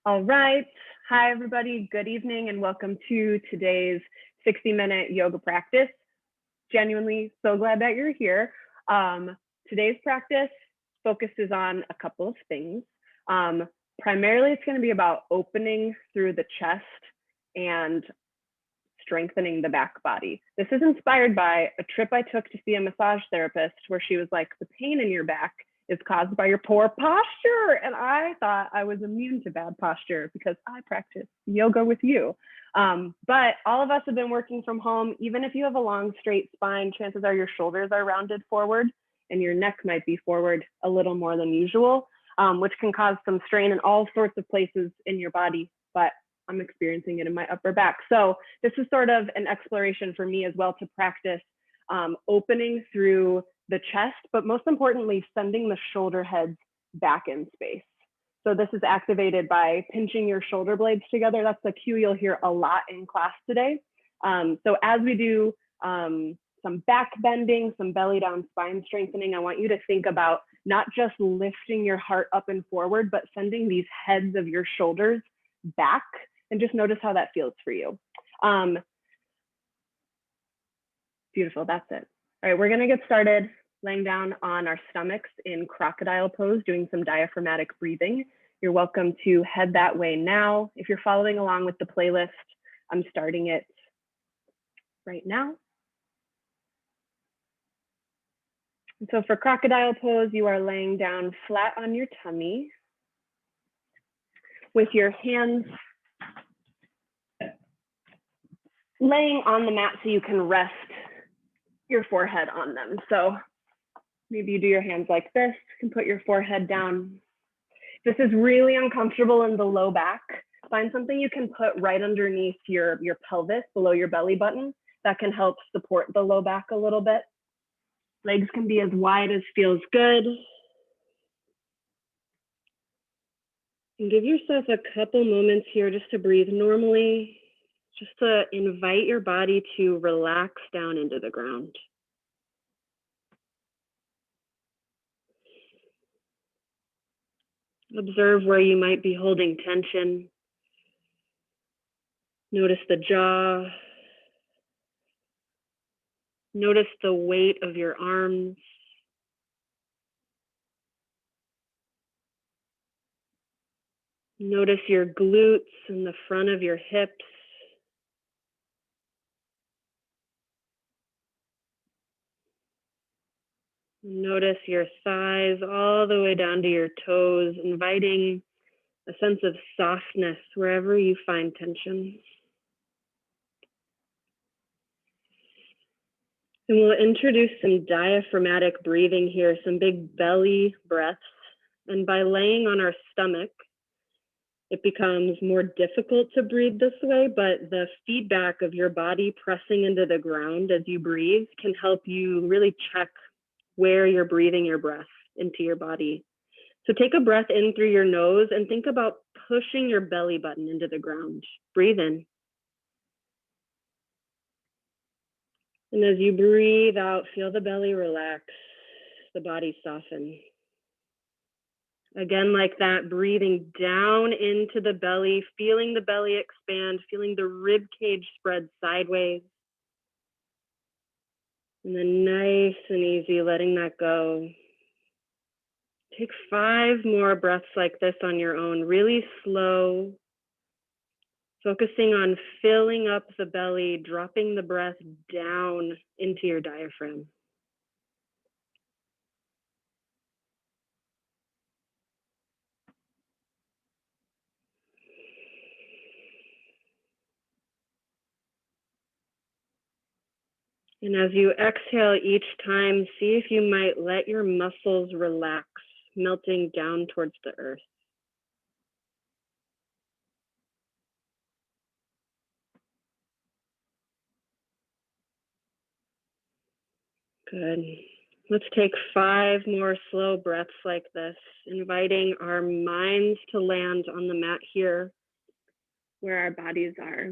All right. Hi, everybody. Good evening and welcome to today's 60-minute yoga practice. Genuinely so glad that you're here. Today's practice focuses on a couple of things. Primarily, it's going to be about opening through the chest and strengthening the back body. This is inspired by a trip I took to see a massage therapist where she was like, the pain in your back is caused by your poor posture. And I thought I was immune to bad posture because I practice yoga with you. But all of us have been working from home. Even if you have a long, straight spine, chances are your shoulders are rounded forward and your neck might be forward a little more than usual, which can cause some strain in all sorts of places in your body. But I'm experiencing it in my upper back. So this is sort of an exploration for me as well to practice opening through the chest, but most importantly, sending the shoulder heads back in space. So this is activated by pinching your shoulder blades together. That's a cue you'll hear a lot in class today. So as we do some back bending, some belly down spine strengthening, I want you to think about not just lifting your heart up and forward, but sending these heads of your shoulders back, and just notice how that feels for you. Beautiful, that's it. All right, we're gonna get started laying down on our stomachs in Crocodile Pose, doing some diaphragmatic breathing. You're welcome to head that way now. If you're following along with the playlist, I'm starting it right now. And so for Crocodile Pose, you are laying down flat on your tummy with your hands laying on the mat so you can rest your forehead on them. So maybe you do your hands like this, you can put your forehead down. This is really uncomfortable in the low back. Find something you can put right underneath your pelvis, below your belly button. That can help support the low back a little bit. Legs can be as wide as feels good. And give yourself a couple moments here just to breathe normally, just to invite your body to relax down into the ground. Observe where you might be holding tension. Notice the jaw. Notice the weight of your arms. Notice your glutes and the front of your hips. Notice your thighs all the way down to your toes, inviting a sense of softness wherever you find tension. And we'll introduce some diaphragmatic breathing here, some big belly breaths. And by laying on our stomach, it becomes more difficult to breathe this way, but the feedback of your body pressing into the ground as you breathe can help you really check where you're breathing your breath into your body. So take a breath in through your nose and think about pushing your belly button into the ground. Breathe in. And as you breathe out, feel the belly relax, the body soften. Again, like that, breathing down into the belly, feeling the belly expand, feeling the rib cage spread sideways. And then nice and easy, letting that go. Take 5 more breaths like this on your own, really slow, focusing on filling up the belly, dropping the breath down into your diaphragm. And as you exhale each time, see if you might let your muscles relax, melting down towards the earth. Good. Let's take 5 more slow breaths like this, inviting our minds to land on the mat here where our bodies are.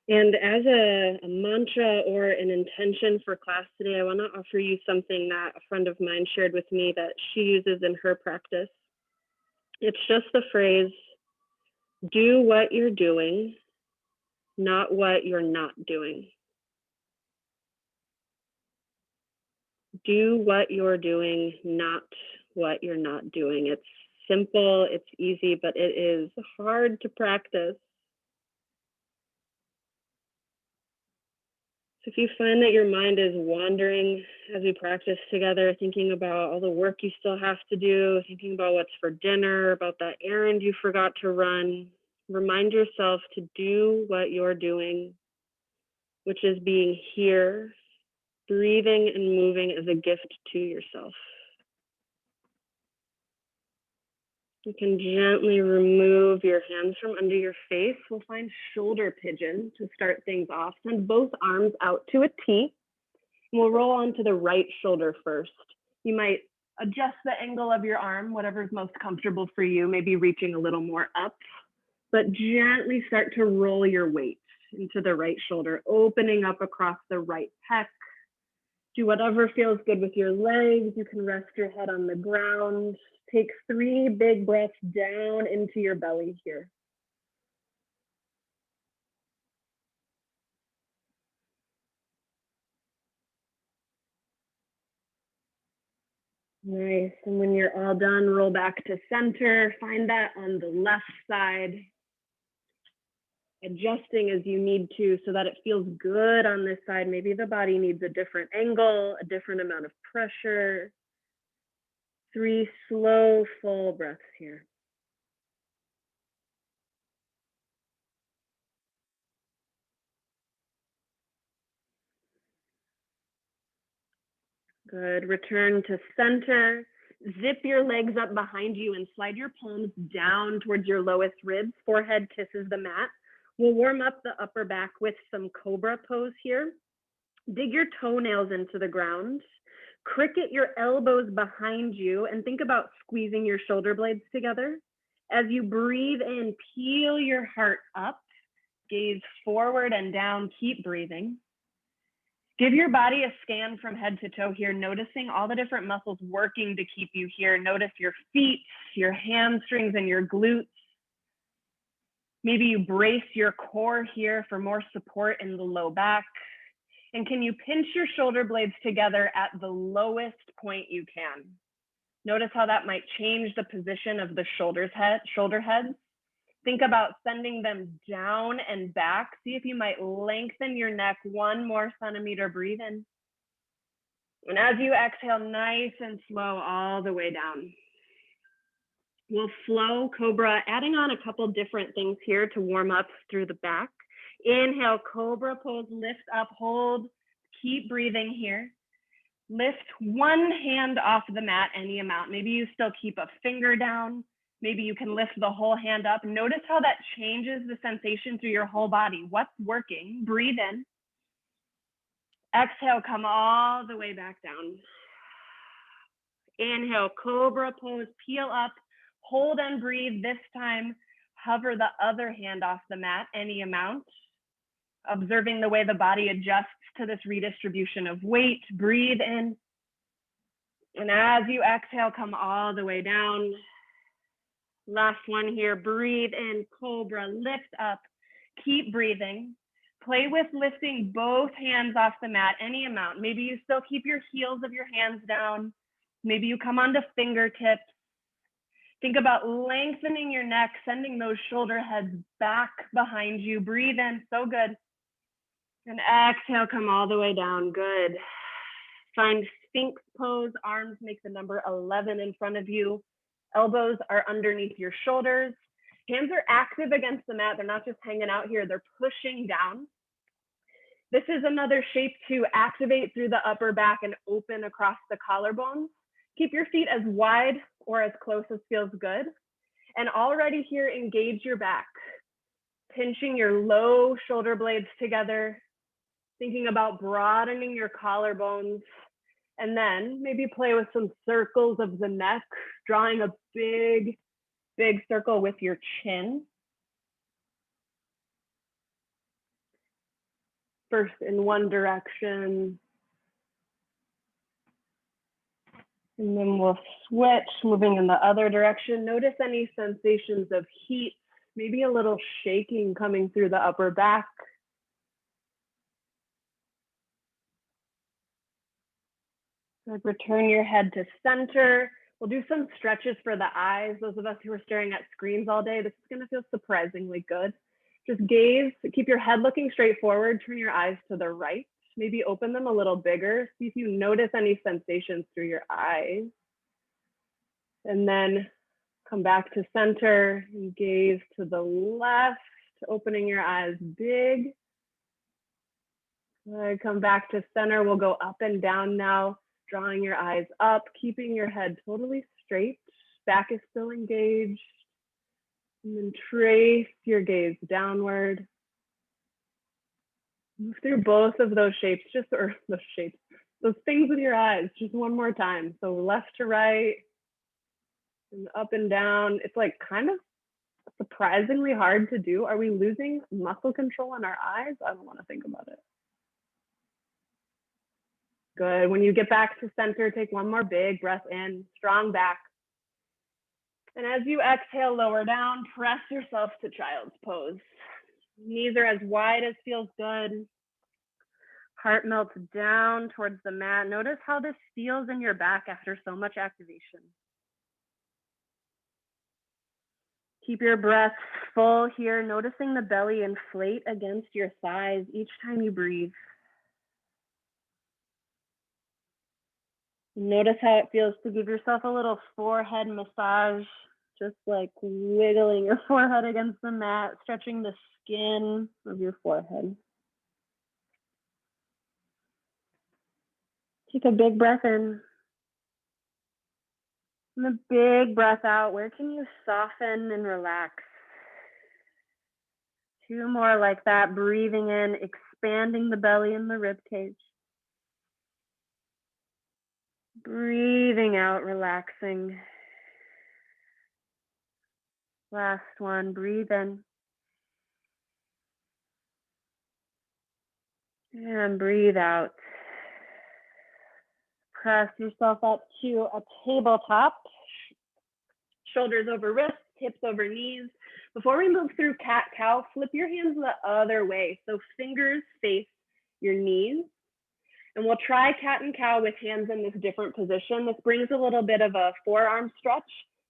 And as a mantra or an intention for class today, I want to offer you something that a friend of mine shared with me that she uses in her practice. It's just the phrase, do what you're doing, not what you're not doing. Do what you're doing, not what you're not doing. It's simple, it's easy, but it is hard to practice. So if you find that your mind is wandering as we practice together, thinking about all the work you still have to do, thinking about what's for dinner, about that errand you forgot to run, remind yourself to do what you're doing, which is being here, breathing and moving as a gift to yourself. You can gently remove your hands from under your face. We'll find shoulder pigeon to start things off. Send both arms out to a T. We'll roll onto the right shoulder first. You might adjust the angle of your arm, whatever's most comfortable for you, maybe reaching a little more up, but gently start to roll your weight into the right shoulder, opening up across the right pec. Do whatever feels good with your legs. You can rest your head on the ground. Take 3 big breaths down into your belly here. Nice. And when you're all done, roll back to center. Find that on the left side. Adjusting as you need to so that it feels good on this side. Maybe the body needs a different angle, a different amount of pressure. 3 slow, full breaths here. Good. Return to center. Zip your legs up behind you and slide your palms down towards your lowest ribs. Forehead kisses the mat. We'll warm up the upper back with some Cobra Pose here. Dig your toenails into the ground. Cricket your elbows behind you and think about squeezing your shoulder blades together. As you breathe in, peel your heart up. Gaze forward and down. Keep breathing. Give your body a scan from head to toe here, noticing all the different muscles working to keep you here. Notice your feet, your hamstrings, and your glutes. Maybe you brace your core here for more support in the low back. And can you pinch your shoulder blades together at the lowest point you can? Notice how that might change the position of the shoulder heads. Think about sending them down and back. See if you might lengthen your neck 1 more centimeter. Breathe in. And as you exhale, nice and slow all the way down. We'll flow Cobra, adding on a couple different things here to warm up through the back. Inhale, Cobra Pose, lift up, hold, keep breathing here. Lift 1 hand off the mat, any amount. Maybe you still keep a finger down. Maybe you can lift the whole hand up. Notice how that changes the sensation through your whole body. What's working? Breathe in. Exhale, come all the way back down. Inhale, Cobra Pose, peel up, hold and breathe. This time, hover the other hand off the mat, any amount. Observing the way the body adjusts to this redistribution of weight. Breathe in. And as you exhale, come all the way down. Last one here, breathe in, Cobra, lift up, keep breathing. Play with lifting both hands off the mat, any amount. Maybe you still keep your heels of your hands down. Maybe you come onto fingertips. Think about lengthening your neck, sending those shoulder heads back behind you. Breathe in, so good. And exhale, come all the way down, good. Find Sphinx pose, arms make the number 11 in front of you. Elbows are underneath your shoulders. Hands are active against the mat. They're not just hanging out here, they're pushing down. This is another shape to activate through the upper back and open across the collarbones. Keep your feet as wide or as close as feels good. And already here, engage your back. Pinching your low shoulder blades together. Thinking about broadening your collarbones. And then maybe play with some circles of the neck, drawing a big, big circle with your chin. First in one direction. And then we'll switch, moving in the other direction. Notice any sensations of heat, maybe a little shaking coming through the upper back. Return your head to center. We'll do some stretches for the eyes. Those of us who are staring at screens all day, this is going to feel surprisingly good. Just gaze, keep your head looking straight forward, turn your eyes to the right. Maybe open them a little bigger. See if you notice any sensations through your eyes. And then come back to center and gaze to the left, opening your eyes big. Come back to center. We'll go up and down now, drawing your eyes up, keeping your head totally straight. Back is still engaged. And then trace your gaze downward. Move through both of those shapes, those things with your eyes, just one more time. So left to right, and up and down. It's like kind of surprisingly hard to do. Are we losing muscle control in our eyes? I don't want to think about it. Good. When you get back to center, take one more big breath in, strong back. And as you exhale, lower down, press yourself to child's pose. Knees are as wide as feels good. Heart melts down towards the mat. Notice how this feels in your back after so much activation. Keep your breath full here, noticing the belly inflate against your thighs each time you breathe. Notice how it feels to give yourself a little forehead massage, just like wiggling your forehead against the mat, stretching the skin of your forehead. Take a big breath in. And a big breath out. Where can you soften and relax? Two more like that. Breathing in, expanding the belly and the rib cage. Breathing out, relaxing. Last one. Breathe in. And breathe out. Press yourself up to a tabletop. Shoulders over wrists, hips over knees. Before we move through cat-cow, flip your hands the other way. So fingers face your knees. And we'll try cat and cow with hands in this different position. This brings a little bit of a forearm stretch.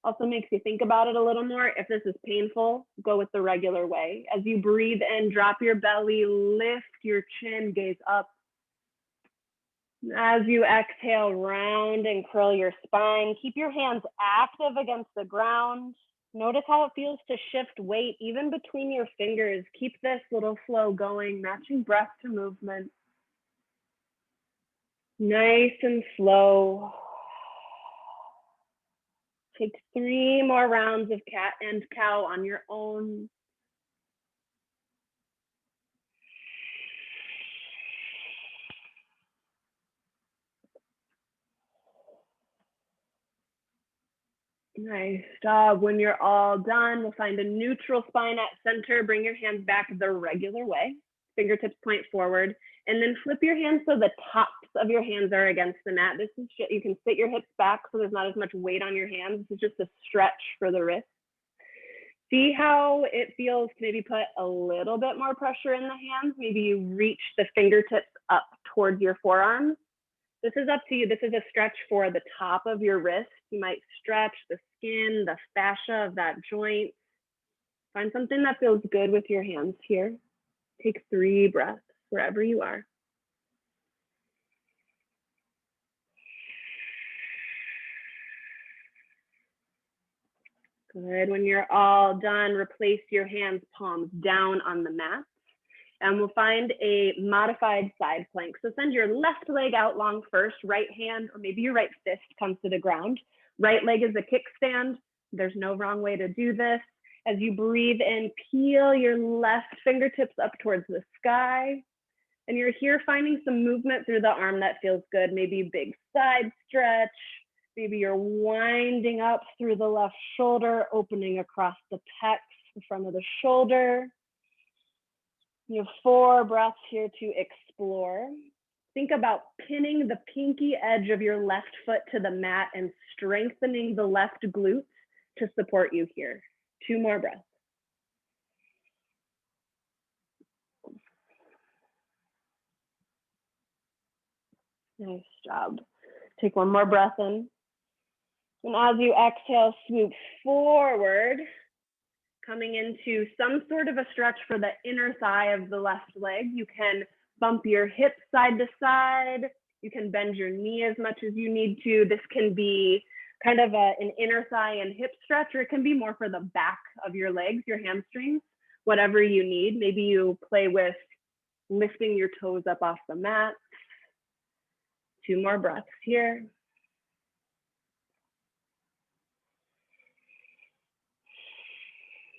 Also makes you think about it a little more. If this is painful, go with the regular way. As you breathe in, drop your belly, lift your chin, gaze up. As you exhale, round and curl your spine. Keep your hands active against the ground. Notice how it feels to shift weight even between your fingers. Keep this little flow going, matching breath to movement. Nice and slow. Take 3 more rounds of cat and cow on your own. Nice job. When you're all done, we'll find a neutral spine at center. Bring your hands back the regular way. Fingertips point forward. And then flip your hands so the tops of your hands are against the mat. This is you can sit your hips back so there's not as much weight on your hands. This is just a stretch for the wrist. See how it feels to maybe put a little bit more pressure in the hands. Maybe you reach the fingertips up towards your forearms. This is up to you. This is a stretch for the top of your wrist. You might stretch the skin, the fascia of that joint. Find something that feels good with your hands here. Take 3 breaths wherever you are. Good. When you're all done, replace your hands, palms down on the mat. And we'll find a modified side plank. So send your left leg out long first, right hand, or maybe your right fist comes to the ground. Right leg is a kickstand. There's no wrong way to do this. As you breathe in, peel your left fingertips up towards the sky. And you're here finding some movement through the arm that feels good. Maybe big side stretch. Maybe you're winding up through the left shoulder, opening across the pecs, the front of the shoulder. You have 4 breaths here to explore. Think about pinning the pinky edge of your left foot to the mat and strengthening the left glute to support you here. 2 more breaths. Nice job. Take 1 more breath in. And as you exhale, swoop forward, coming into some sort of a stretch for the inner thigh of the left leg. You can bump your hips side to side. You can bend your knee as much as you need to. This can be kind of an inner thigh and hip stretch, or it can be more for the back of your legs, your hamstrings, whatever you need. Maybe you play with lifting your toes up off the mat. 2 more breaths here.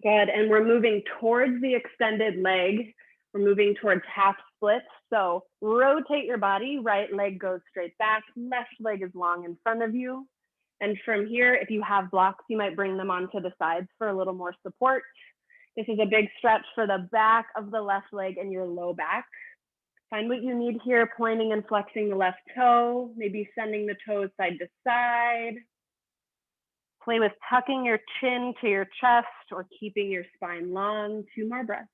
Good, and we're moving towards the extended leg. We're moving towards half splits. So rotate your body, right leg goes straight back, left leg is long in front of you. And from here, if you have blocks, you might bring them onto the sides for a little more support. This is a big stretch for the back of the left leg and your low back. Find what you need here, pointing and flexing the left toe, maybe sending the toes side to side. Play with tucking your chin to your chest or keeping your spine long. 2 more breaths.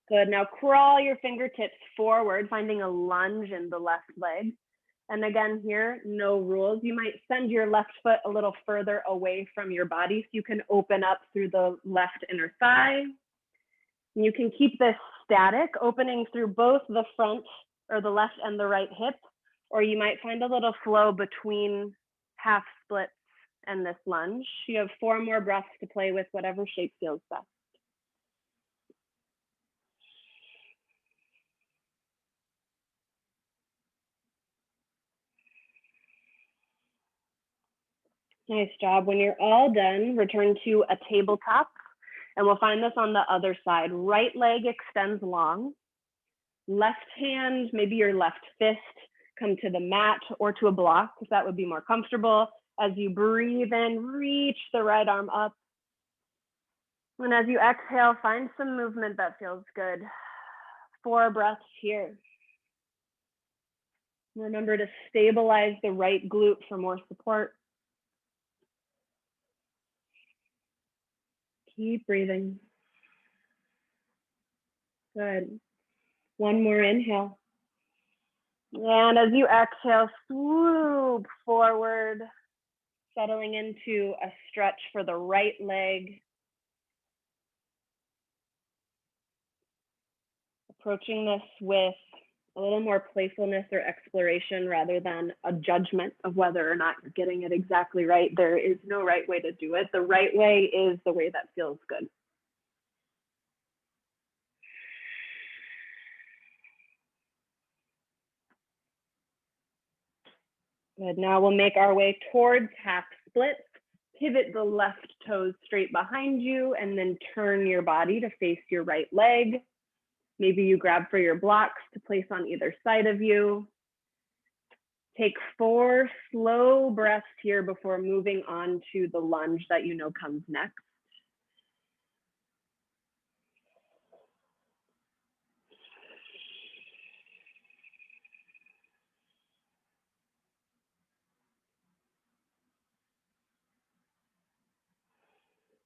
Good, now crawl your fingertips forward, finding a lunge in the left leg. And again here, no rules. You might send your left foot a little further away from your body so you can open up through the left inner thigh. And you can keep this static, opening through both the front or the left and the right hip, or you might find a little flow between half splits and this lunge. You have 4 more breaths to play with, whatever shape feels best. Nice job. When you're all done, return to a tabletop, and we'll find this on the other side. Right leg extends long. Left hand, maybe your left fist, come to the mat or to a block, if that would be more comfortable. As you breathe in, reach the right arm up. And as you exhale, find some movement that feels good. 4 breaths here. Remember to stabilize the right glute for more support. Keep breathing. Good. 1 more inhale. And as you exhale, swoop forward, settling into a stretch for the right leg. Approaching this with a little more playfulness or exploration rather than a judgment of whether or not you're getting it exactly right. There is no right way to do it. The right way is the way that feels good. Good. Now we'll make our way towards half splits. Pivot the left toes straight behind you and then turn your body to face your right leg. Maybe you grab for your blocks to place on either side of you. Take 4 slow breaths here before moving on to the lunge that you know comes next.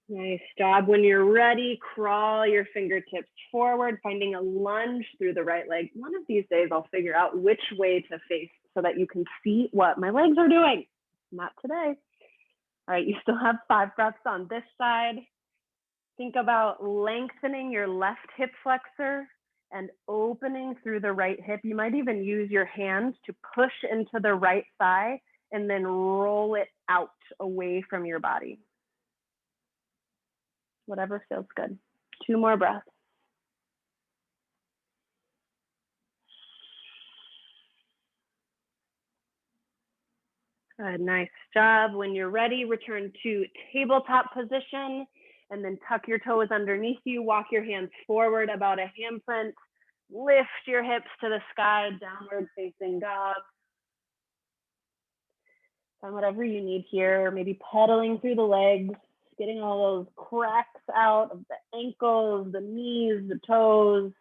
Nice job. When you're ready, crawl your fingertips forward, finding a lunge through the right leg. One of these days, I'll figure out which way to face so that you can see what my legs are doing. Not today. All right, you still have 5 breaths on this side. Think about lengthening your left hip flexor and opening through the right hip. You might even use your hands to push into the right thigh and then roll it out away from your body. Whatever feels good. 2 more breaths. Good, nice job. When you're ready, return to tabletop position and then tuck your toes underneath you. Walk your hands forward about a handprint. Lift your hips to the sky, downward facing dog. Find whatever you need here, maybe pedaling through the legs. getting all those cracks out of the ankles, the knees, the toes.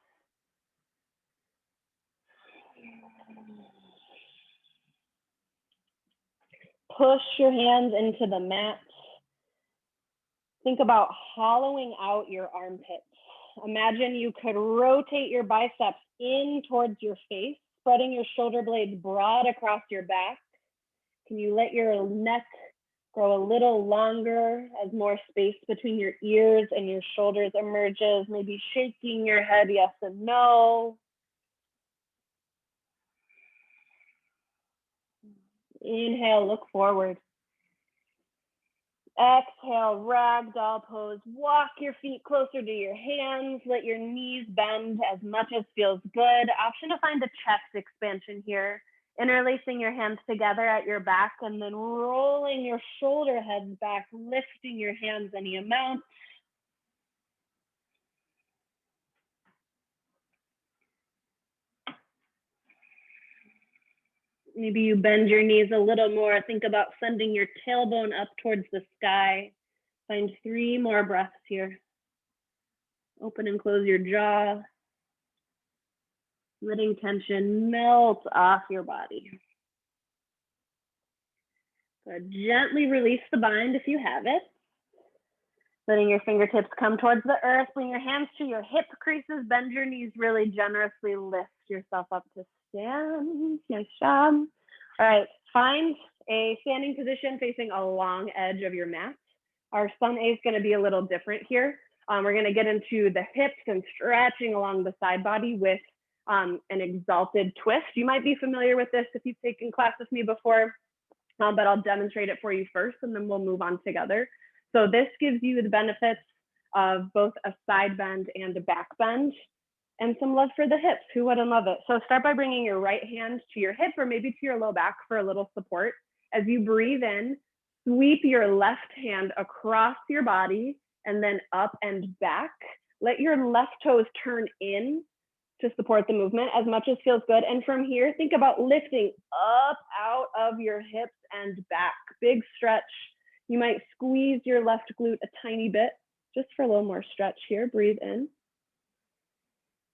Push your hands into the mat. Think about hollowing out your armpits. Imagine you could rotate your biceps in towards your face, spreading your shoulder blades broad across your back. Can you let your neck grow a little longer as more space between your ears and your shoulders emerges? Maybe shaking your head yes and no. Inhale, look forward. Exhale, ragdoll pose. Walk your feet closer to your hands. Let your knees bend as much as feels good. Option to find a chest expansion here. Interlacing your hands together at your back and then rolling your shoulder heads back, lifting your hands any amount. Maybe you bend your knees a little more. Think about sending your tailbone up towards the sky. Find 3 more breaths here. Open and close your jaw. Letting tension melt off your body. So gently release the bind if you have it. Letting your fingertips come towards the earth. Bring your hands to your hip creases. Bend your knees really generously. Lift yourself up to stand. Nice job. All right, find a standing position facing a long edge of your mat. Our sun A is going to be a little different here. We're going to get into the hips and stretching along the side body with an exalted twist. You might be familiar with this if you've taken class with me before, but I'll demonstrate it for you first and then we'll move on together. So this gives you the benefits of both a side bend and a back bend and some love for the hips. Who wouldn't love it? So start by bringing your right hand to your hip or maybe to your low back for a little support. As you breathe in, sweep your left hand across your body and then up and back. Let your left toes turn in to support the movement as much as feels good. And from here, think about lifting up out of your hips and back. Big stretch. You might squeeze your left glute a tiny bit just for a little more stretch here. Breathe in.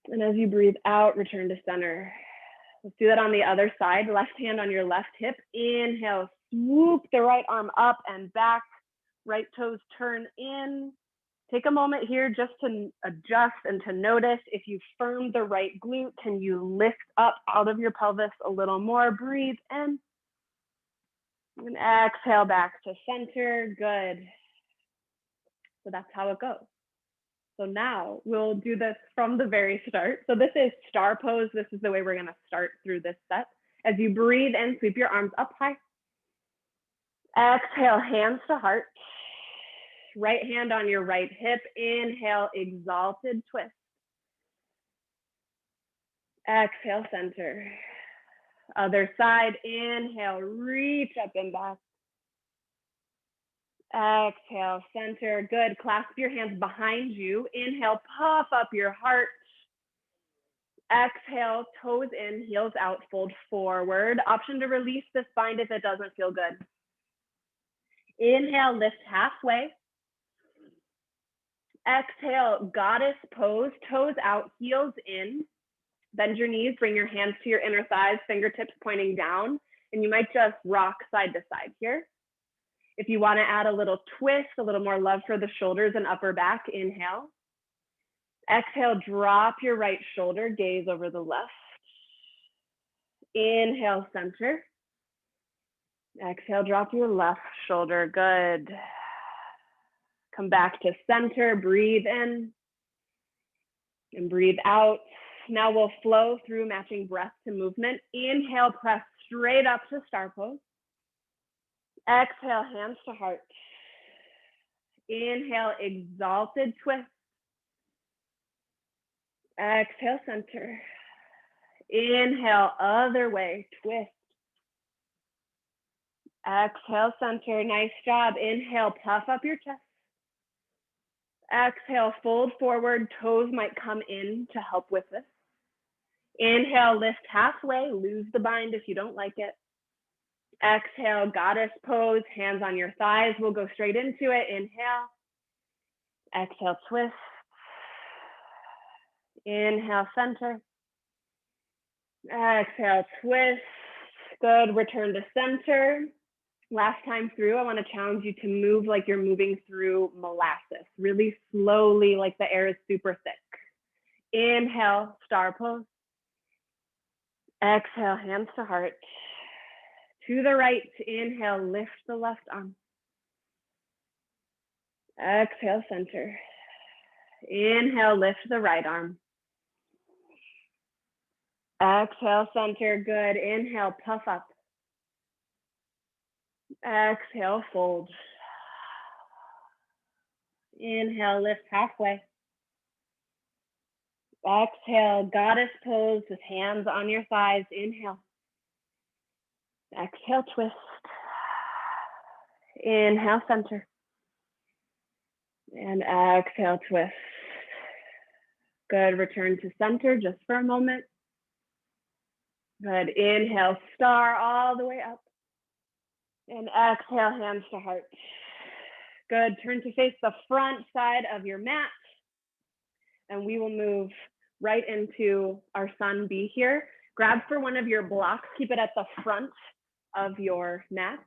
And as you breathe out, return to center. Let's do that on the other side. Left hand on your left hip. Inhale, swoop the right arm up and back. Right toes turn in. Take a moment here just to adjust and to notice if you firm the right glute, can you lift up out of your pelvis a little more? Breathe in. And exhale back to center. Good. So that's how it goes. So now we'll do this from the very start. So this is star pose. This is the way we're going to start through this set. As you breathe in, sweep your arms up high. Exhale, hands to heart. Right hand on your right hip. Inhale, exalted twist. Exhale, center. Other side, inhale, reach up and back. Exhale, center. Good. Clasp your hands behind you. Inhale, puff up your heart. Exhale, toes in, heels out, fold forward. Option to release the spine if it doesn't feel good. Inhale, lift halfway. Exhale, goddess pose, toes out, heels in. Bend your knees, bring your hands to your inner thighs, fingertips pointing down, and you might just rock side to side here. If you want to add a little twist, a little more love for the shoulders and upper back, inhale. Exhale, drop your right shoulder, gaze over the left. Inhale, center. Exhale, drop your left shoulder, good. Come back to center, breathe in and breathe out. Now we'll flow through matching breath to movement. Inhale, press straight up to star pose. Exhale, hands to heart. Inhale, exalted twist. Exhale, center. Inhale, other way, twist. Exhale, center, nice job. Inhale, puff up your chest. Exhale, fold forward, toes might come in to help with this. Inhale, lift halfway, lose the bind if you don't like it. Exhale, goddess pose, hands on your thighs. We'll go straight into it. Inhale. Exhale, twist. Inhale, center. Exhale, twist. Good. Return to center. Last time through, I want to challenge you to move like you're moving through molasses, really slowly, like the air is super thick. Inhale, star pose. Exhale, hands to heart. To the right, inhale, lift the left arm. Exhale, center. Inhale, lift the right arm. Exhale, center. Good. Inhale, puff up. Exhale, fold. Inhale, lift halfway. Exhale, goddess pose with hands on your thighs. Inhale. Exhale, twist. Inhale, center. And exhale, twist. Good. Return to center just for a moment. Good. Inhale, star all the way up. And exhale, hands to heart. Good. Turn to face the front side of your mat. And we will move right into our sun B here. Grab for one of your blocks. Keep it at the front of your mat.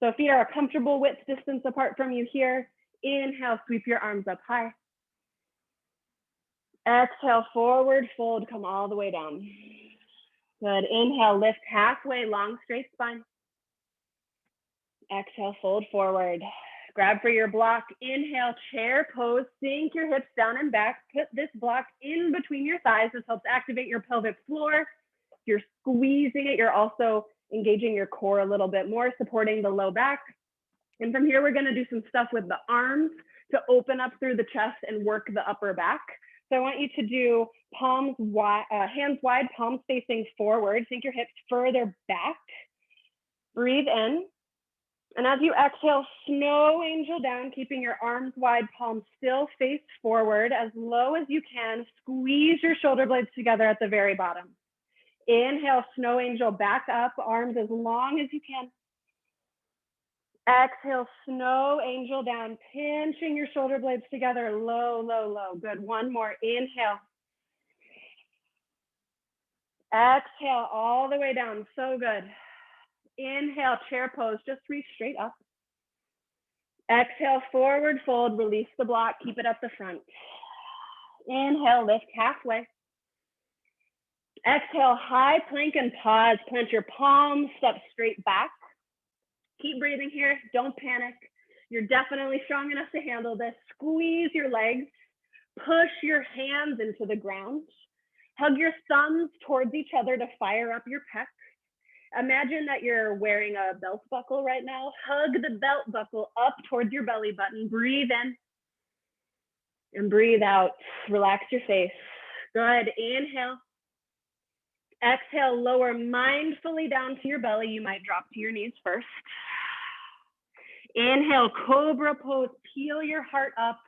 So feet are a comfortable width distance apart from you here. Inhale, sweep your arms up high. Exhale, forward fold, come all the way down. Good. Inhale, lift halfway, long, straight spine. Exhale, fold forward. Grab for your block. Inhale, chair pose. Sink your hips down and back. Put this block in between your thighs. This helps activate your pelvic floor. You're squeezing it. You're also engaging your core a little bit more, supporting the low back. And from here, we're going to do some stuff with the arms to open up through the chest and work the upper back. So I want you to do palms wide, hands wide, palms facing forward. Sink your hips further back. Breathe in. And as you exhale, snow angel down, keeping your arms wide, palms still face forward as low as you can. Squeeze your shoulder blades together at the very bottom. Inhale, snow angel back up, arms as long as you can. Exhale, snow angel down, pinching your shoulder blades together, low, low, low. Good. One more. Inhale. Exhale, all the way down. So good. Inhale, chair pose. Just reach straight up. Exhale, forward fold. Release the block. Keep it at the front. Inhale, lift halfway. Exhale, high plank and pause. Plant your palms, step straight back. Keep breathing here. Don't panic. You're definitely strong enough to handle this. Squeeze your legs. Push your hands into the ground. Hug your thumbs towards each other to fire up your pecs. Imagine that you're wearing a belt buckle right now. Hug the belt buckle up towards your belly button. Breathe in and breathe out. Relax your face. Good. Inhale. Exhale, lower mindfully down to your belly. You might drop to your knees first. Inhale, Cobra Pose. Peel your heart up.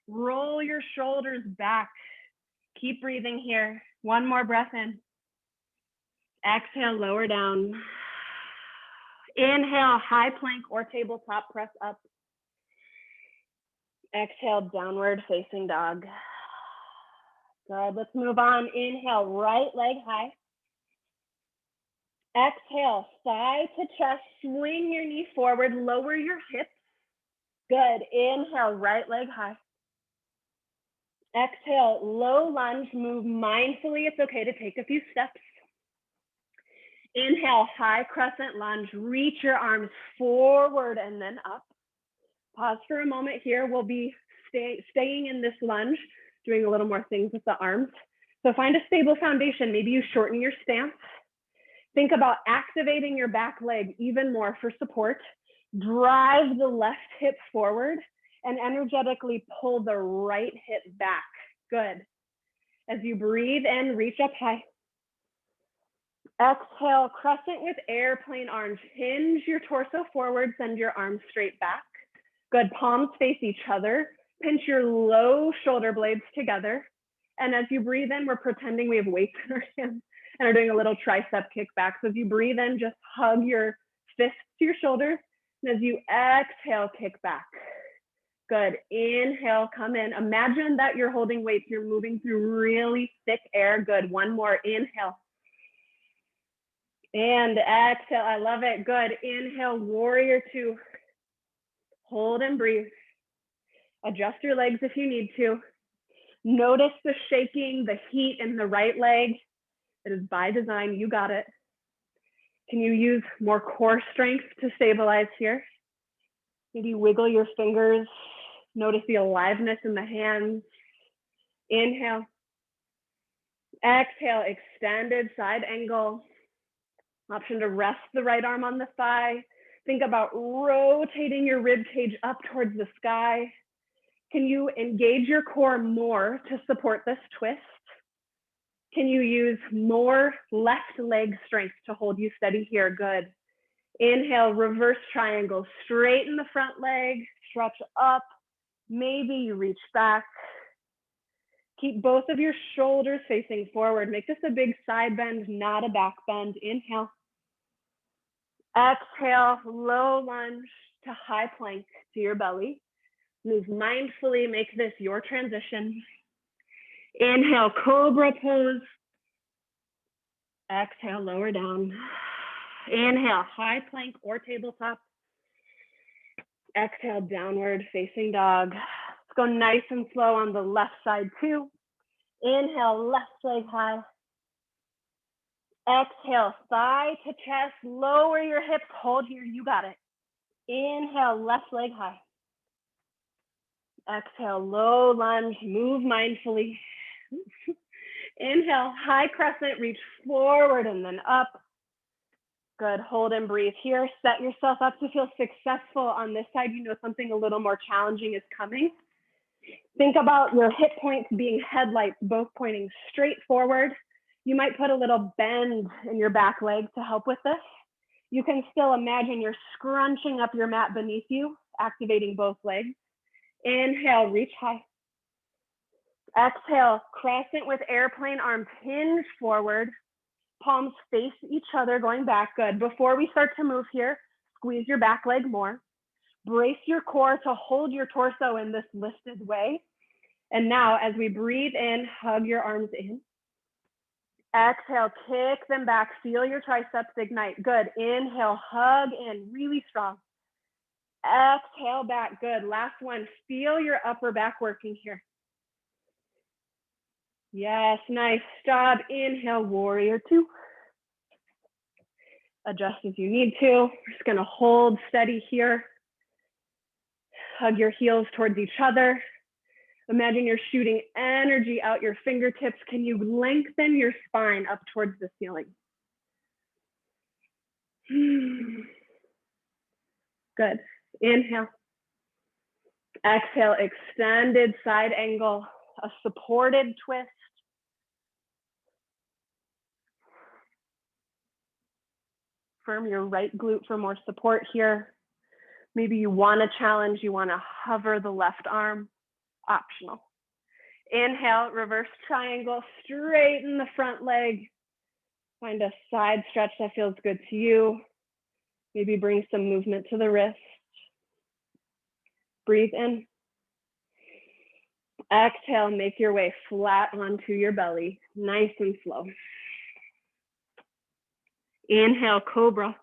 Roll your shoulders back. Keep breathing here. One more breath in. Exhale, lower down. Inhale, high plank or tabletop, press up. Exhale, downward facing dog. Good, let's move on. Inhale, right leg high. Exhale, thigh to chest, swing your knee forward, lower your hips. Good, inhale, right leg high. Exhale, low lunge, move mindfully. It's okay to take a few steps. Inhale, high crescent lunge, reach your arms forward and then up. Pause for a moment here. We'll be staying in this lunge, doing a little more things with the arms. So find a stable foundation. Maybe you shorten your stance. Think about activating your back leg even more for support. Drive the left hip forward and energetically pull the right hip back. Good. As you breathe in, reach up high. Exhale, crescent with airplane arms. Hinge your torso forward, send your arms straight back. Good, palms face each other. Pinch your low shoulder blades together. And as you breathe in, we're pretending we have weights in our hands and are doing a little tricep kickback. So as you breathe in, just hug your fists to your shoulders. And as you exhale, kick back. Good. Inhale, come in. Imagine that you're holding weights. You're moving through really thick air. Good. One more. Inhale. And exhale. I love it. Good. Inhale, warrior two. Hold and breathe. Adjust your legs if you need to. Notice the shaking, the heat in the right leg. It is by design. You got it. Can you use more core strength to stabilize here? Maybe wiggle your fingers. Notice the aliveness in the hands. Inhale. Exhale, extended side angle. Option to rest the right arm on the thigh. Think about rotating your rib cage up towards the sky. Can you engage your core more to support this twist? Can you use more left leg strength to hold you steady here? Good. Inhale, reverse triangle. Straighten the front leg, stretch up. Maybe you reach back. Keep both of your shoulders facing forward. Make this a big side bend, not a back bend. Inhale. Exhale, low lunge to high plank to your belly. Move mindfully, make this your transition. Inhale, Cobra Pose. Exhale, lower down. Inhale, high plank or tabletop. Exhale, downward facing dog. Let's go nice and slow on the left side too. Inhale, left leg high. Exhale, thigh to chest, lower your hips, hold here, you got it. Inhale, left leg high. Exhale, low lunge, move mindfully. Inhale, high crescent, reach forward and then up. Good, hold and breathe here. Set yourself up to feel successful on this side. You know something a little more challenging is coming. Think about your hip points being headlights, both pointing straight forward. You might put a little bend in your back leg to help with this. You can still imagine you're scrunching up your mat beneath you, activating both legs. Inhale, reach high. Exhale, crescent with airplane, arms hinge forward. Palms face each other, going back. Good. Before we start to move here, squeeze your back leg more. Brace your core to hold your torso in this lifted way. And now, as we breathe in, hug your arms in. Exhale, kick them back. Feel your triceps ignite. Good. Inhale, hug in, really strong. Exhale, back. Good. Last one. Feel your upper back working here. Yes, nice job. Inhale, warrior two. Adjust as you need to. We're just going to hold steady here. Hug your heels towards each other. Imagine you're shooting energy out your fingertips. Can you lengthen your spine up towards the ceiling? Good. Inhale. Exhale, extended side angle, a supported twist. Firm your right glute for more support here. Maybe you want to challenge, you want to hover the left arm, optional. Inhale, reverse triangle, straighten the front leg. Find a side stretch that feels good to you. Maybe bring some movement to the wrist. Breathe in. Exhale, make your way flat onto your belly, nice and slow. Inhale, cobra.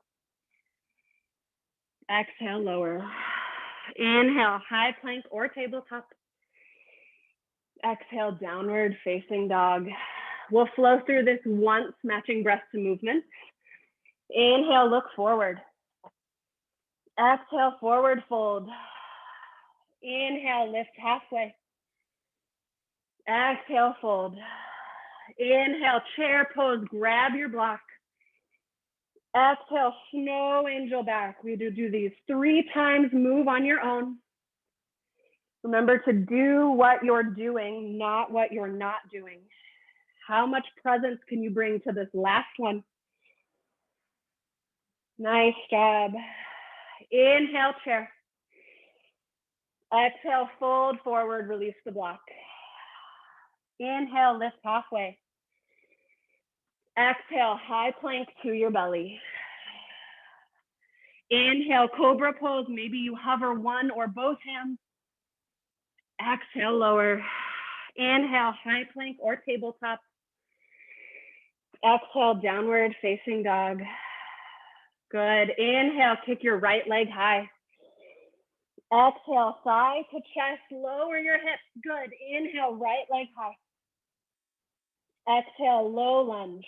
Exhale, lower. Inhale, high plank or tabletop. Exhale, downward facing dog. We'll flow through this once, matching breath to movement. Inhale, look forward. Exhale, forward fold. Inhale, lift halfway. Exhale, fold. Inhale, chair pose, grab your block. Exhale, snow angel back. We do these 3 times, move on your own. Remember to do what you're doing, not what you're not doing. How much presence can you bring to this last one? Nice job. Inhale, chair. Exhale, fold forward, release the block. Inhale, lift halfway. Exhale, high plank to your belly. Inhale, Cobra Pose. Maybe you hover one or both hands. Exhale, lower. Inhale, high plank or tabletop. Exhale, downward facing dog. Good. Inhale, kick your right leg high. Exhale, thigh to chest, lower your hips. Good. Inhale, right leg high. Exhale, low lunge.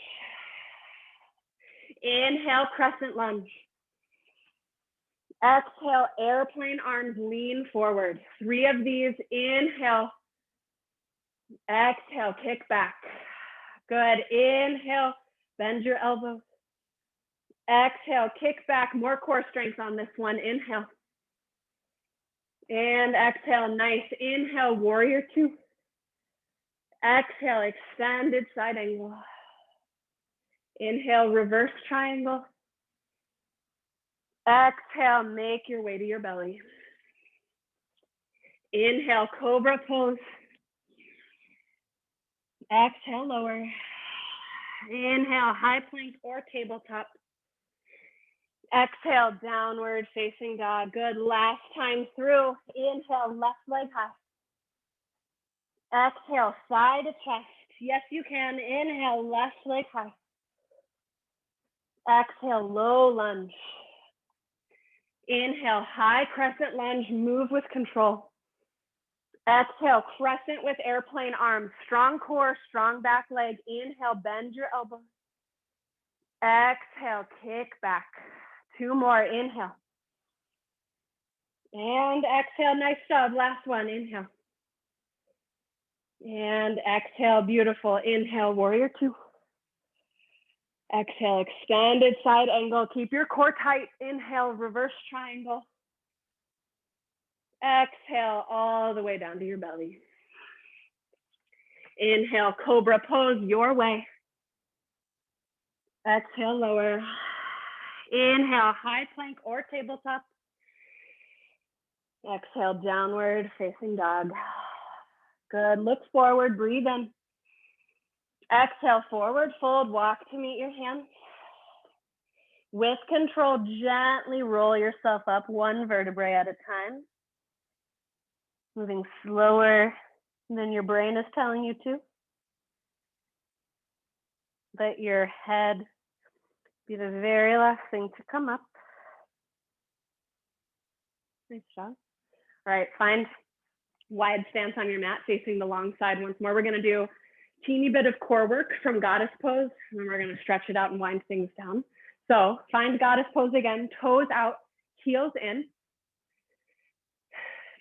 Inhale, crescent lunge. Exhale, airplane arms, lean forward. 3 of these. Inhale. Exhale, kick back. Good. Inhale, bend your elbows. Exhale, kick back. More core strength on this one. Inhale. And exhale, nice. Inhale, warrior 2. Exhale, extended side angle. Inhale, reverse triangle. Exhale, make your way to your belly. Inhale, Cobra Pose. Exhale, lower. Inhale, high plank or tabletop. Exhale, downward facing dog. Good. Last time through. Inhale, left leg high. Exhale, side to chest. Yes, you can. Inhale, left leg high. Exhale, low lunge. Inhale, high crescent lunge. Move with control. Exhale, crescent with airplane arms. Strong core, strong back leg. Inhale, bend your elbows. Exhale, kick back. 2 more. Inhale. And exhale. Nice job. Last one. Inhale. And exhale. Beautiful. Inhale, warrior 2. Exhale, extended side angle. Keep your core tight. Inhale, reverse triangle. Exhale, all the way down to your belly. Inhale, Cobra Pose, your way. Exhale, lower. Inhale, high plank or tabletop. Exhale, downward facing dog. Good. Look forward, breathe in. Exhale, forward fold, walk to meet your hands. With control, gently roll yourself up 1 vertebrae at a time. Moving slower than your brain is telling you to. Let your head be the very last thing to come up. Nice job. All right, find wide stance on your mat, facing the long side once more. We're gonna do teeny bit of core work from Goddess Pose, and then we're gonna stretch it out and wind things down. So find Goddess Pose again, toes out, heels in.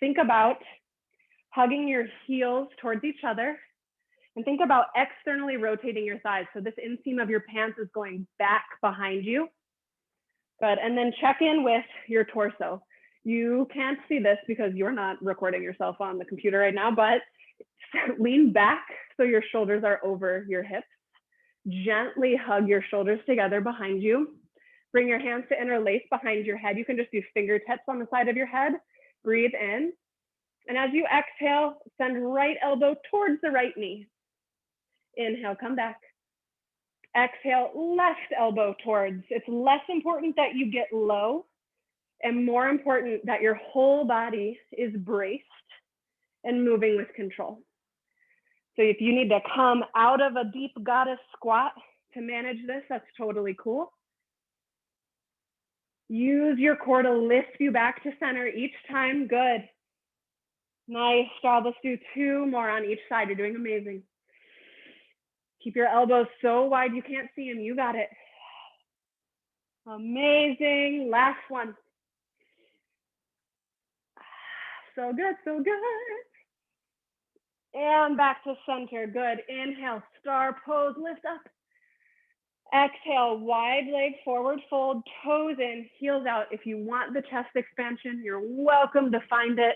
Think about hugging your heels towards each other, and think about externally rotating your thighs. So this inseam of your pants is going back behind you. Good, and then check in with your torso. You can't see this because you're not recording yourself on the computer right now, but lean back so your shoulders are over your hips. Gently hug your shoulders together behind you. Bring your hands to interlace behind your head. You can just do fingertips on the side of your head. Breathe in. And as you exhale, send right elbow towards the right knee. Inhale, come back. Exhale, left elbow towards. It's less important that you get low and more important that your whole body is braced and moving with control. So if you need to come out of a deep goddess squat to manage this, that's totally cool. Use your core to lift you back to center each time. Good. Nice job. Let's do 2 more on each side. You're doing amazing. Keep your elbows so wide you can't see them. You got it. Amazing. Last one. So good, so good. And back to center. Good. Inhale, star pose, lift up. Exhale, wide leg forward fold, toes in, heels out. If you want the chest expansion, you're welcome to find it.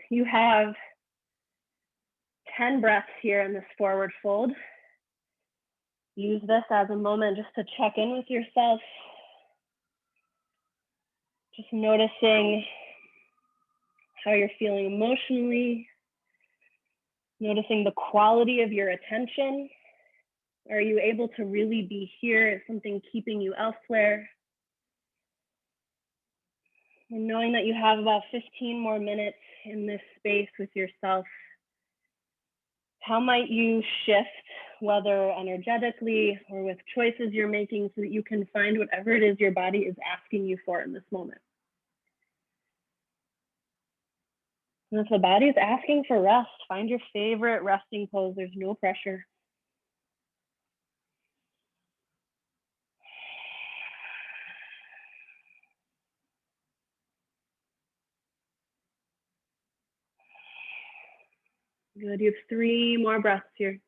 You have 10 breaths here in this forward fold. Use this as a moment just to check in with yourself. Just noticing how you're feeling emotionally, noticing the quality of your attention. Are you able to really be here? Is something keeping you elsewhere? And knowing that you have about 15 more minutes in this space with yourself, how might you shift, whether energetically or with choices you're making, so that you can find whatever it is your body is asking you for in this moment? And if the body is asking for rest, find your favorite resting pose. There's no pressure. Good, you have 3 more breaths here.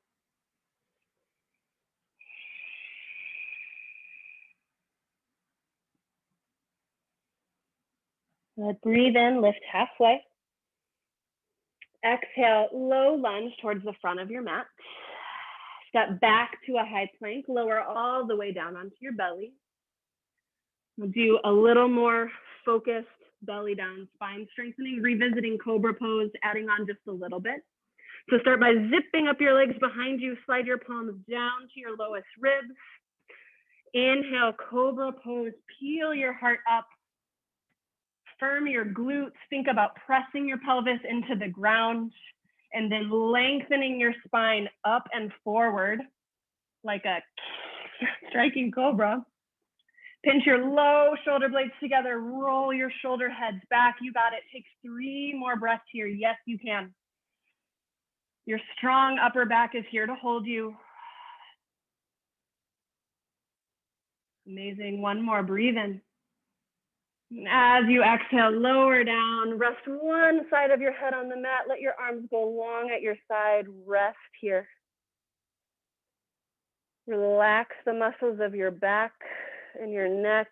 Good, breathe in, lift halfway. Exhale, low lunge towards the front of your mat. Step back to a high plank, lower all the way down onto your belly. We'll do a little more focused belly down, spine strengthening, revisiting Cobra Pose, adding on just a little bit. So start by zipping up your legs behind you, slide your palms down to your lowest ribs. Inhale, Cobra Pose, peel your heart up, firm your glutes, think about pressing your pelvis into the ground, and then lengthening your spine up and forward like a striking cobra. Pinch your low shoulder blades together, roll your shoulder heads back. You got it. Take 3 more breaths here. Yes, you can. Your strong upper back is here to hold you. Amazing. 1 more, breathe in. As you exhale, lower down, rest one side of your head on the mat. Let your arms go long at your side. Rest here. Relax the muscles of your back and your neck.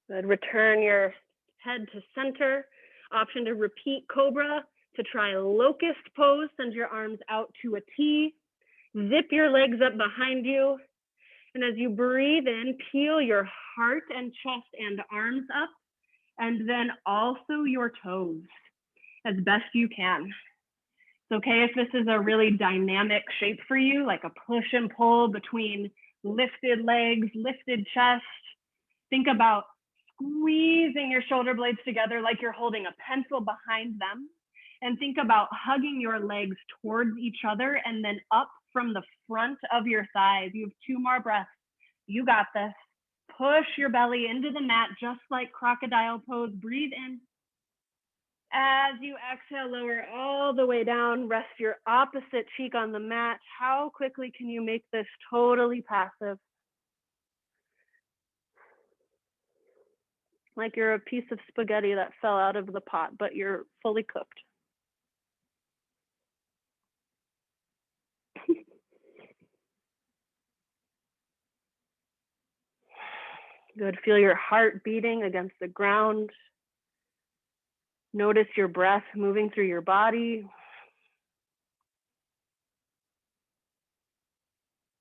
Good. Return your head to center. Option to repeat Cobra. To try Locust Pose, send your arms out to a T. Zip your legs up behind you. And as you breathe in, peel your heart and chest and arms up, and then also your toes as best you can. It's okay if this is a really dynamic shape for you, like a push and pull between lifted legs, lifted chest. Think about squeezing your shoulder blades together like you're holding a pencil behind them. And think about hugging your legs towards each other and then up from the front of your thighs. You have 2 more breaths. You got this. Push your belly into the mat, just like Crocodile Pose. Breathe in. As you exhale, lower all the way down. Rest your opposite cheek on the mat. How quickly can you make this totally passive? Like you're a piece of spaghetti that fell out of the pot, but you're fully cooked. Good. Feel your heart beating against the ground. Notice your breath moving through your body.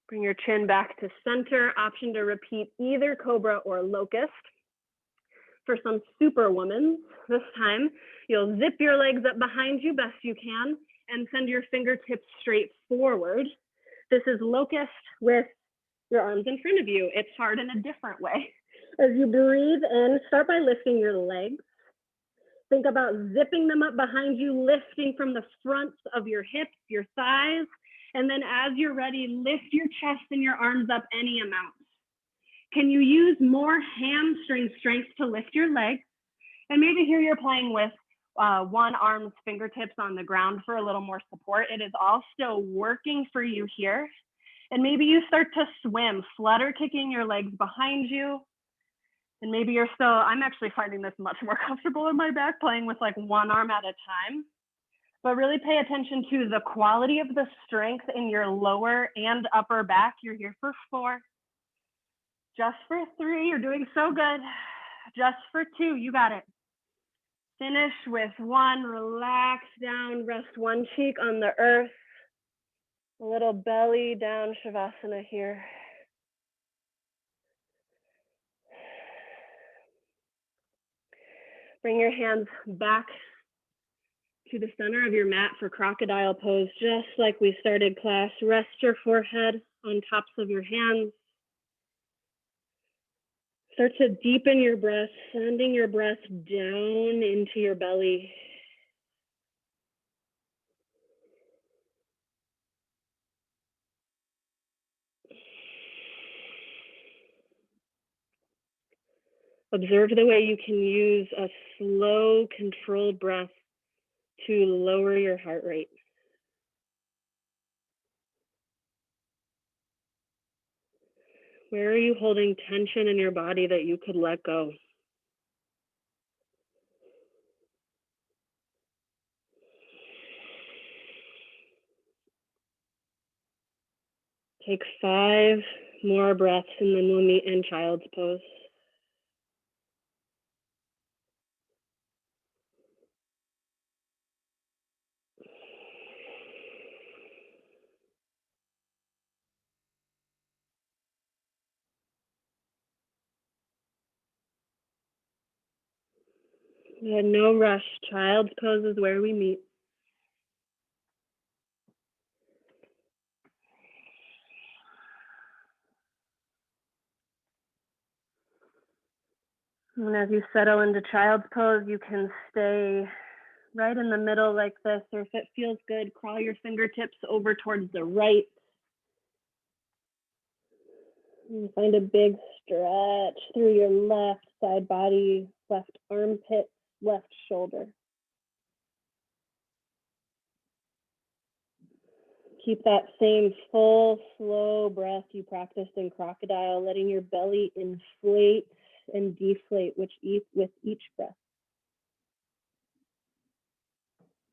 Bring your chin back to center. Option to repeat either Cobra or Locust. For some superwoman, this time, you'll zip your legs up behind you best you can and send your fingertips straight forward. This is Locust with your arms in front of you. It's hard in a different way. As you breathe in, start by lifting your legs. Think about zipping them up behind you, lifting from the fronts of your hips, your thighs, and then as you're ready, lift your chest and your arms up any amount. Can you use more hamstring strength to lift your legs? And maybe here you're playing with one arm's fingertips on the ground for a little more support. It is all still working for you here. And maybe you start to swim, flutter kicking your legs behind you. And maybe you're still, I'm actually finding this much more comfortable in my back, playing with like one arm at a time. But really pay attention to the quality of the strength in your lower and upper back. You're here for 4. Just for 3, you're doing so good. Just for 2, you got it. Finish with 1, relax down, rest one cheek on the earth. A little belly down Shavasana here. Bring your hands back to the center of your mat for Crocodile Pose, just like we started class. Rest your forehead on tops of your hands. Start to deepen your breath, sending your breath down into your belly. Observe the way you can use a slow, controlled breath to lower your heart rate. Where are you holding tension in your body that you could let go? Take 5 more breaths and then we'll meet in Child's Pose. Yeah, no rush. Child's Pose is where we meet. And as you settle into Child's Pose, you can stay right in the middle like this, or if it feels good, crawl your fingertips over towards the right. And find a big stretch through your left side body, left armpit, left shoulder. Keep that same full, slow breath you practiced in Crocodile, letting your belly inflate and deflate with each breath.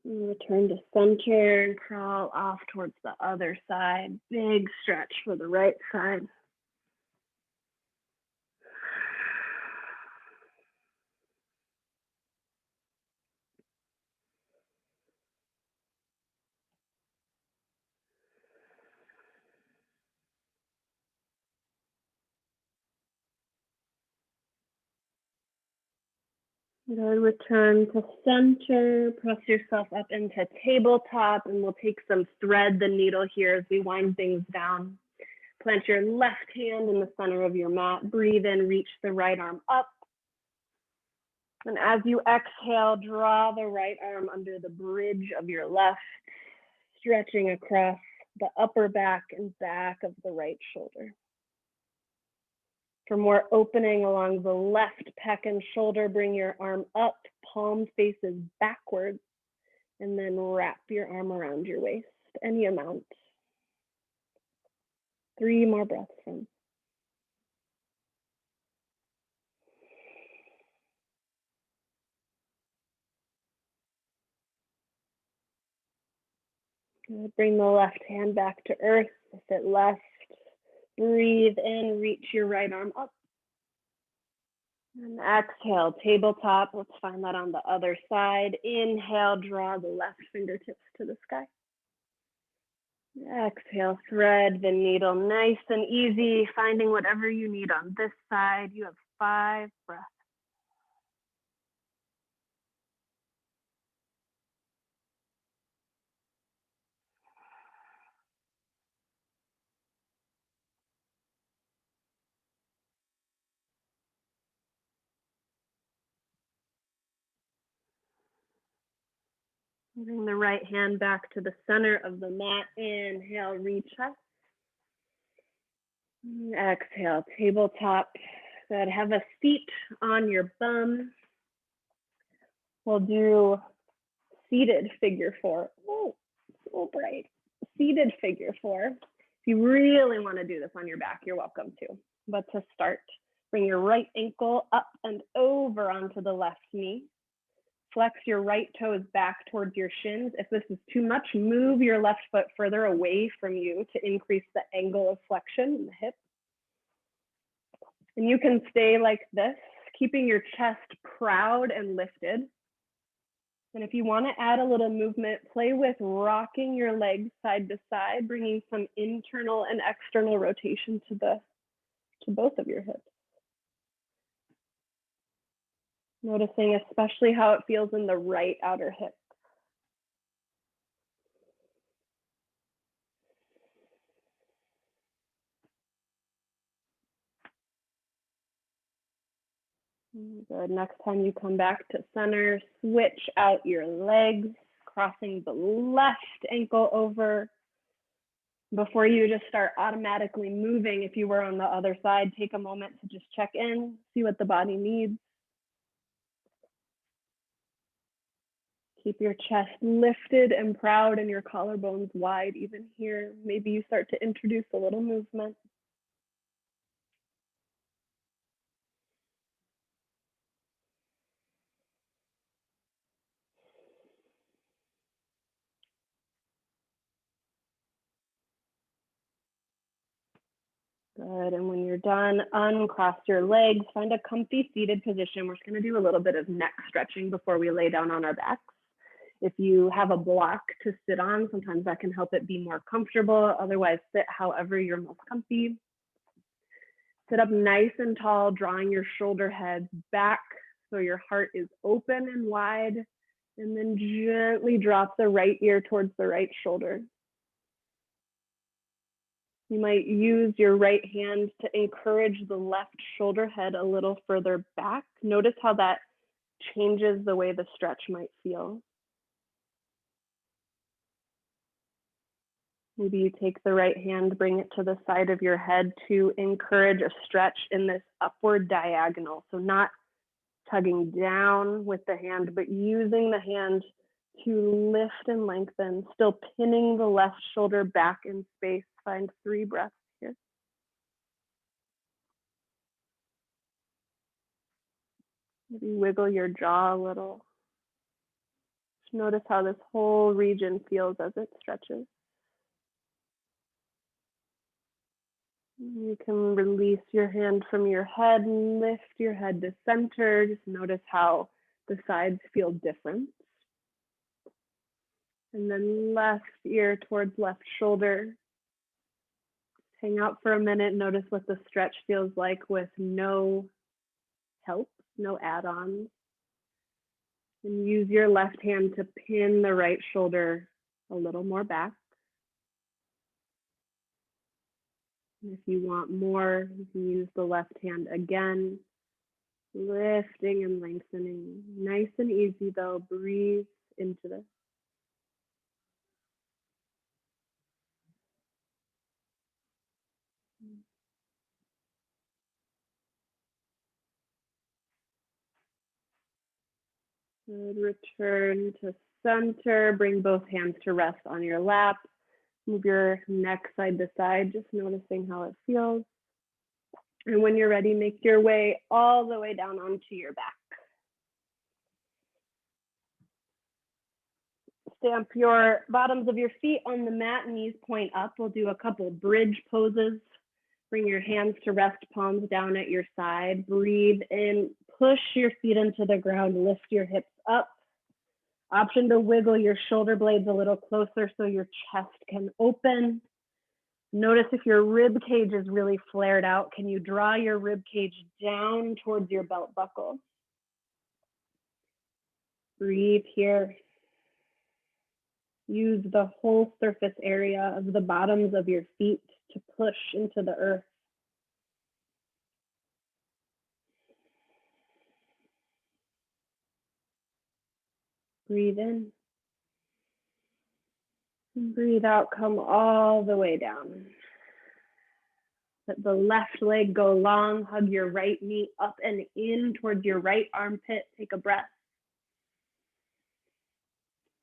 And return to center and crawl off towards the other side. Big stretch for the right side. Good, return to center, press yourself up into tabletop, and we'll take some thread the needle here as we wind things down. Plant your left hand in the center of your mat, breathe in, reach the right arm up. And as you exhale, draw the right arm under the bridge of your left, stretching across the upper back and back of the right shoulder. For more opening along the left pec and shoulder, bring your arm up, palm faces backwards, and then wrap your arm around your waist, any amount. 3 more breaths in. Good. Bring the left hand back to earth, sit left, breathe in, reach your right arm up. And exhale, tabletop. Let's find that on the other side. Inhale, draw the left fingertips to the sky. Exhale, thread the needle nice and easy, finding whatever you need on this side. You have 5 breaths. Bring the right hand back to the center of the mat. Inhale, reach up. Exhale, tabletop. Good. Have a seat on your bum. We'll do seated figure 4. Oh, so bright. Seated figure 4. If you really want to do this on your back, you're welcome to. But to start, bring your right ankle up and over onto the left knee. Flex your right toes back towards your shins. If this is too much, move your left foot further away from you to increase the angle of flexion in the hip. And you can stay like this, keeping your chest proud and lifted. And if you want to add a little movement, play with rocking your legs side to side, bringing some internal and external rotation to both of your hips. Noticing especially how it feels in the right outer hip. Good. Next time you come back to center, switch out your legs, crossing the left ankle over. Before you just start automatically moving, if you were on the other side, take a moment to just check in, see what the body needs. Keep your chest lifted and proud and your collarbones wide even here. Maybe you start to introduce a little movement. Good, and when you're done, uncross your legs, find a comfy seated position. We're just gonna do a little bit of neck stretching before we lay down on our backs. If you have a block to sit on, sometimes that can help it be more comfortable. Otherwise, sit however you're most comfy. Sit up nice and tall, drawing your shoulder heads back so your heart is open and wide, and then gently drop the right ear towards the right shoulder. You might use your right hand to encourage the left shoulder head a little further back. Notice how that changes the way the stretch might feel. Maybe you take the right hand, bring it to the side of your head to encourage a stretch in this upward diagonal. So not tugging down with the hand, but using the hand to lift and lengthen, still pinning the left shoulder back in space. Find 3 breaths here. Maybe wiggle your jaw a little. Just notice how this whole region feels as it stretches. You can release your hand from your head and lift your head to center. Just notice how the sides feel different. And then left ear towards left shoulder. Hang out for a minute. Notice what the stretch feels like with no help, no add-ons. And use your left hand to pin the right shoulder a little more back. And if you want more, you can use the left hand again, lifting and lengthening. Nice and easy though. Breathe into this. Good. Return to center. Bring both hands to rest on your lap. Move your neck side to side, just noticing how it feels. And when you're ready, make your way all the way down onto your back. Stamp your bottoms of your feet on the mat, knees point up. We'll do a couple bridge poses. Bring your hands to rest, palms down at your side. Breathe in, push your feet into the ground, lift your hips up. Option to wiggle your shoulder blades a little closer so your chest can open. Notice if your rib cage is really flared out, can you draw your rib cage down towards your belt buckle? Breathe here. Use the whole surface area of the bottoms of your feet to push into the earth. Breathe in. And breathe out, come all the way down. Let the left leg go long, hug your right knee up and in towards your right armpit. Take a breath.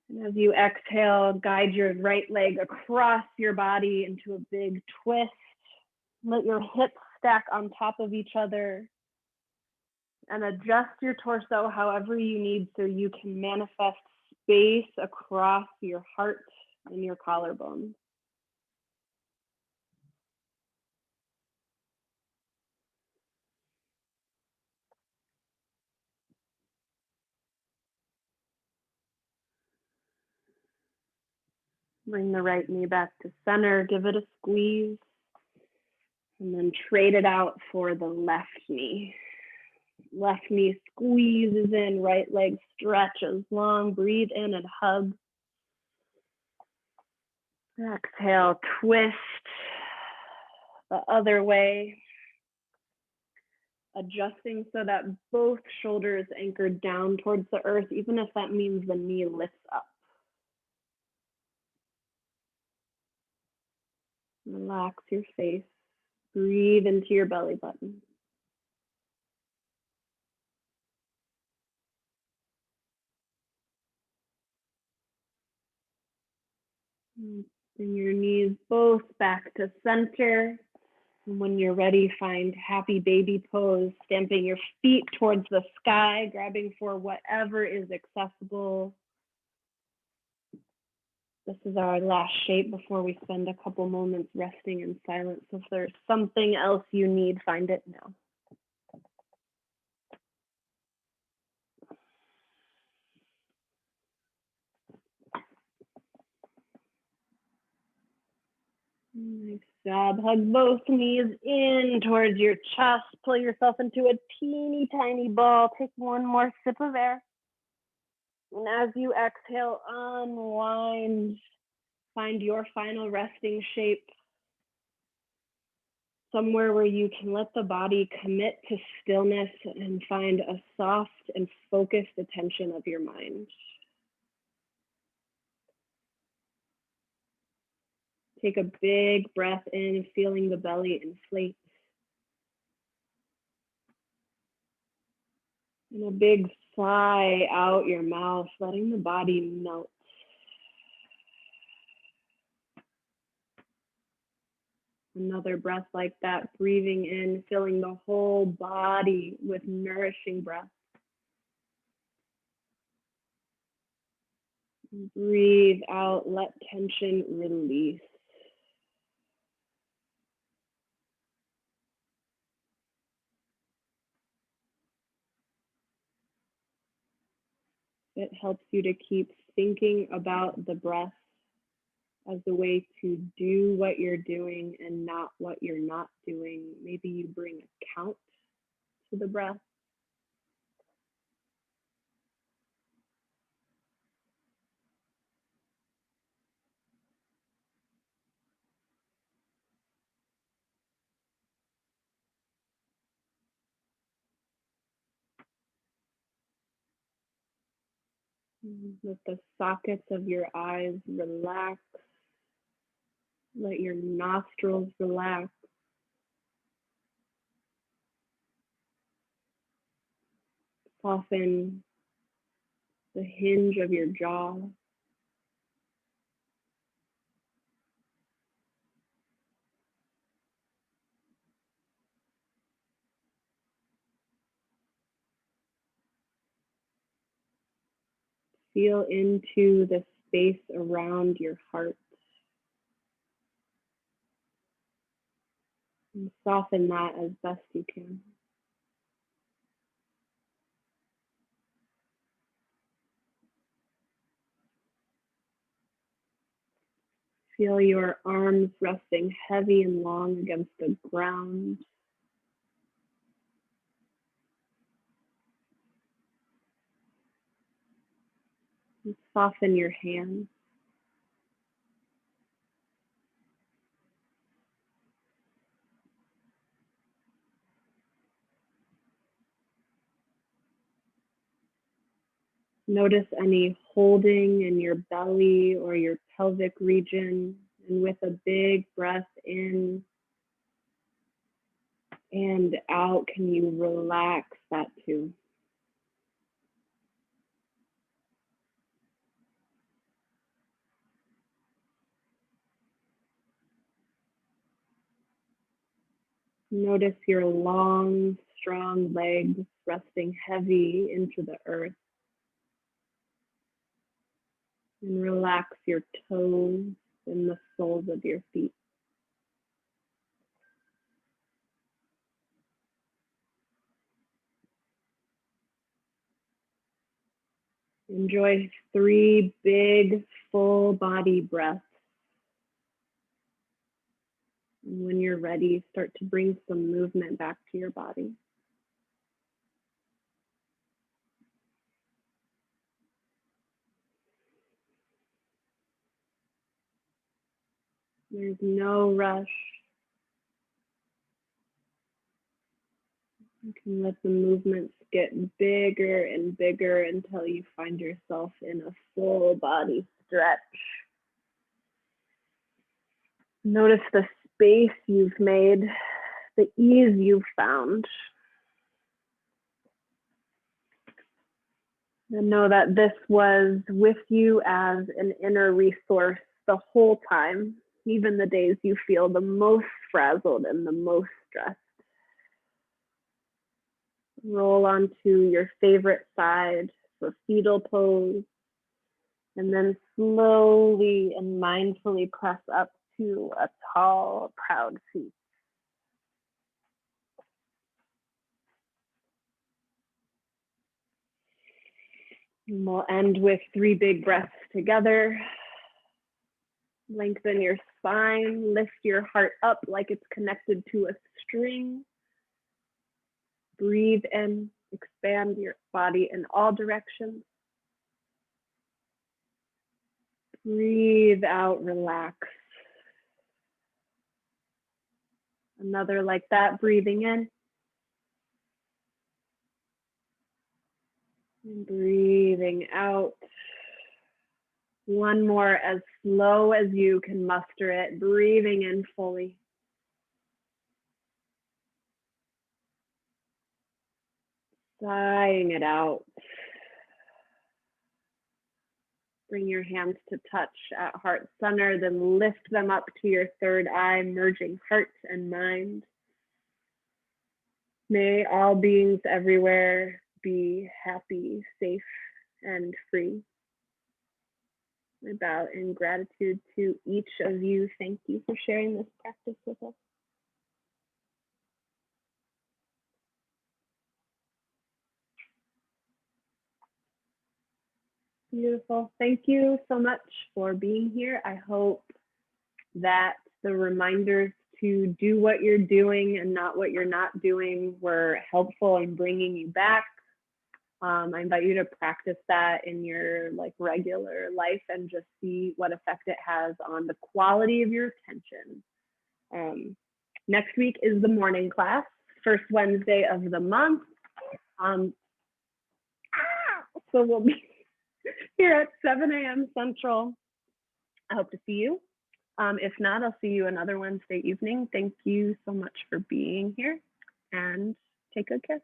And as you exhale, guide your right leg across your body into a big twist. Let your hips stack on top of each other and adjust your torso however you need so you can manifest space across your heart and your collarbone. Bring the right knee back to center, give it a squeeze, and then trade it out for the left knee. Left knee squeezes in, right leg stretches long, breathe in and hug. Exhale, twist the other way. adjusting so that both shoulders anchor down towards the earth, even if that means the knee lifts up. Relax your face. Breathe into your belly button. Bring your knees both back to center. And when you're ready, find happy baby pose, stamping your feet towards the sky, grabbing for whatever is accessible. This is our last shape before we spend a couple moments resting in silence. If there's something else you need, find it now. Nice job. Hug both knees in towards your chest. Pull yourself into a teeny tiny ball. Take one more sip of air. And as you exhale, unwind. Find your final resting shape. Somewhere where you can let the body commit to stillness and find a soft and focused attention of your mind. Take a big breath in, feeling the belly inflate. And a big sigh out your mouth, letting the body melt. Another breath like that, breathing in, filling the whole body with nourishing breath. Breathe out, let tension release. It helps you to keep thinking about the breath as a way to do what you're doing and not what you're not doing. Maybe you bring a count to the breath. Let the sockets of your eyes relax. Let your nostrils relax. Soften the hinge of your jaw. Feel into the space around your heart. And soften that as best you can. Feel your arms resting heavy and long against the ground. And soften your hands. Notice any holding in your belly or your pelvic region. And with a big breath in and out, can you relax that too? Notice your long, strong legs resting heavy into the earth. And relax your toes and the soles of your feet. Enjoy 3 big, full body breaths. And when you're ready, start to bring some movement back to your body. There's no rush. You can let the movements get bigger and bigger until you find yourself in a full body stretch. Notice the space you've made, the ease you've found. And know that this was with you as an inner resource the whole time, even the days you feel the most frazzled and the most stressed. Roll onto your favorite side for fetal pose, and then slowly and mindfully press up to a tall, proud seat. And we'll end with 3 big breaths together. Lengthen your spine, lift your heart up like it's connected to a string. Breathe in, expand your body in all directions. Breathe out, relax. Another like that, breathing in. And breathing out. One more as slow as you can muster it, breathing in fully. Sighing it out. Bring your hands to touch at heart center, then lift them up to your third eye, merging heart and mind. May all beings everywhere be happy, safe, and free. I bow in gratitude to each of you. Thank you for sharing this practice with us. Beautiful. Thank you so much for being here. I hope that the reminders to do what you're doing and not what you're not doing were helpful in bringing you back. I invite you to practice that in your regular life and just see what effect it has on the quality of your attention. Next week is the morning class, first Wednesday of the month. So we'll be here at 7 a.m. Central. I hope to see you. If not, I'll see you another Wednesday evening. Thank you so much for being here, and take good care.